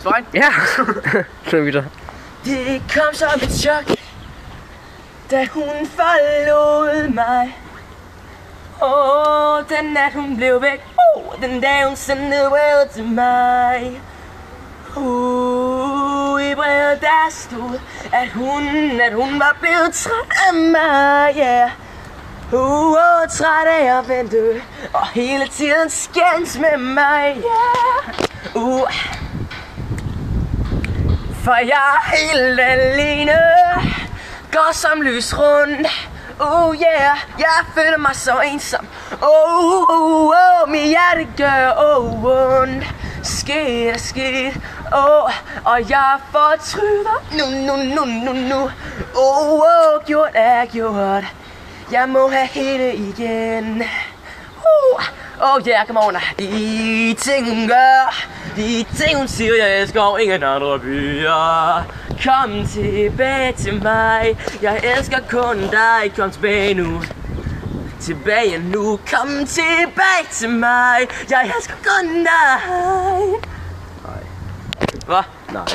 Spøjn? Ja. Så videre. Det kom som et chok, da hun forlod mig. Den nat hun blev væk. Den dag hun sendte brevet til mig. I brevet der stod, at hun var blevet træt af mig, yeah. Træt af at vente, og hele tiden skændes med mig, yeah. For jeg er helt alene, går som lys rundt. Yeah, jeg føler mig så ensom. Mit hjerte gør ondt. Sket, og jeg fortryder nu. Gjort er gjort. Jeg må have hele igen. Come on. De ting hun siger, jeg elsker og ingen andre byer. Kom tilbage til mig, jeg elsker kun dig. Kom tilbage nu, kom tilbage til mig. Jeg elsker kun dig. Hvad? Nej.